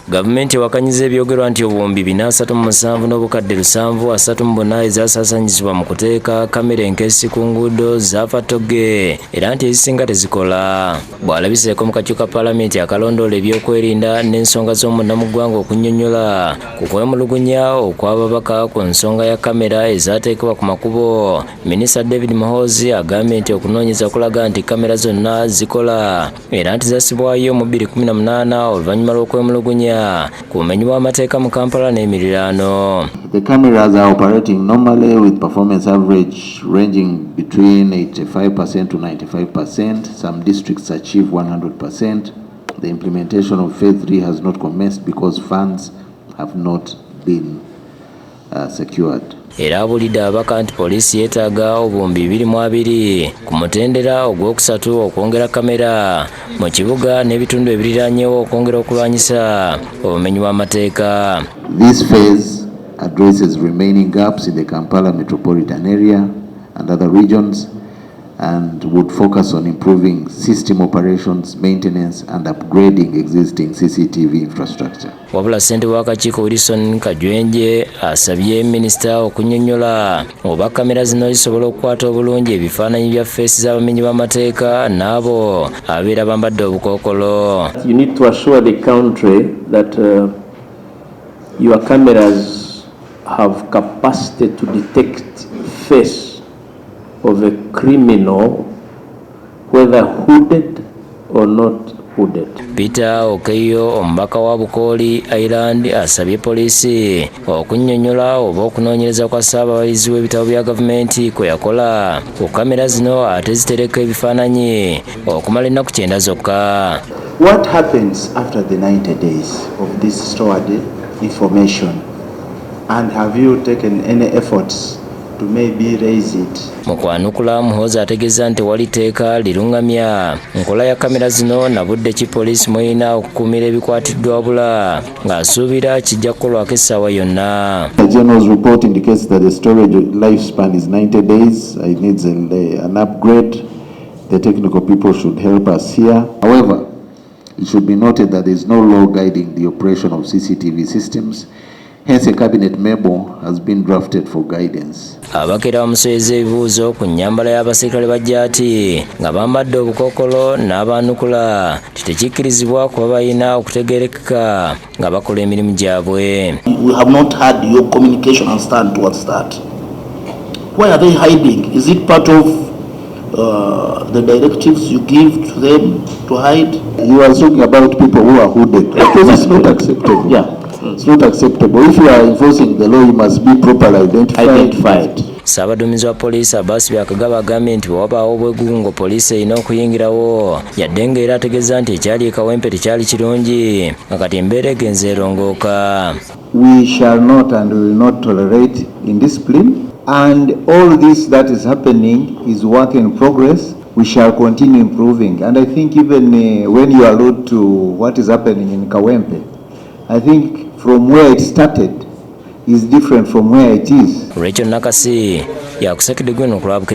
Gavumenti wakanyiza ebyogerwa nti obuwumbi 437 n'obukadde 734 ezaasaasanyizibwa mu kuteeka kamera enkesi ku nguudo zaafa Togge era nti ezisinga tezikola. Bw'alabiseeko mu kakiiko ka Paalamenti akalondoola ebyokwerinda n'ensonga z'omunnamuggwanga okunnyonnyola ku kwemulugunya okw'ababaka ku nsonga ya kamera ezaateekebwa ku makubo, Minisita David Muhoozi agambye nti okunoonyeza kulaga nti kamera zonna zikola era nti zassibwayo mu 2018 oluvannyuma lw'okwemulugunya ku bumenyi bw'amateeka mu Kampala n'emiriraano. The cameras are operating normally with performance average ranging between 85% to 95%. Some districts achieve 100%. The implementation of Phase 3 has not commenced because funds have not been secured. Era abulidde ababaka nti poliisi yeetaaga obuwumbi 22 ku mutendera ogwokusatu okwongera kamera mu kibuga n'ebitundu ebiriraanyeewo okwongera okulwanyisa obumenyi bw'amateeka. This phase addresses remaining gaps in the Kampala metropolitan area and other regions and would focus on improving system operations, maintenance and upgrading existing CCTV infrastructure. Wabula ssente w'akakiiko Wilson Kajwenje asabye minisita okunnyonnyola oba kamera zino zisobola okukwata obulungi ebifaananyi bya feesi z'abamenyi b'amateeka n'abo abeera bambadde obukookolo. You need to assure the country that your cameras have capacity to detect face of a criminal, whether hooded or not hooded. Peter Okeyo, omubaka wa Bukooli Island, asabye poliisi okunnyonnyola oba okunoonyereza kwa ssaabawagizi w'ebitabo bya gavumenti kwe yakola ku kamera zino ate zitereka ebifaananyi okumala ennaku 9 zokka. What happens after the 90 days of this stored information, and have you taken any efforts to maybe raise it? Mukwanukula Muhoozi ategeeza nti wali teeka lirungamya nkola ya kamera zino na budde ki poliisi mweyina okukuumira ebikwatiddwa wabula ng'asuubira kijja kukolwako essaawa yonna. The General's report indicates that the storage lifespan is 90 days. It needs an upgrade. The technical people should help us here. However, it should be noted that there is no law guiding the operation of CCTV systems. Hence, a cabinet memo has been drafted for guidance. Abakera bamusoyeza ebibuuzo ku nnyambala y'abasirikale ba jaati nga bambadde obukookolo n'abaanukula tetekikkirizibwa kuba balina okutegeerekeka nga bakola emirimu gyabwe. We have not had your communication and stand towards that. Why are they hiding? Is it part of the directives you give to them to hide? You are talking about people who are hooded. Because it's not acceptable. Yeah. It's not acceptable. If you are enforcing the law, you must be properly identified. Ssaabaduumizi wa poliisi Abbas Byakagaba agambye nti wabaawo obwegugungo poliisi erina okuyingirawo yadde ng'era ategeeza nti ekyali ekawempe tekyali kirungi nga kati embeera egenze erongooka. We shall not and will not tolerate indiscipline, and all this that is happening is work in progress. We shall continue improving, and I think even when you allude to what is happening in Kawempe, I think from where it started is different from where it is. Rachel Nakasi yakusekedde gwino kulaba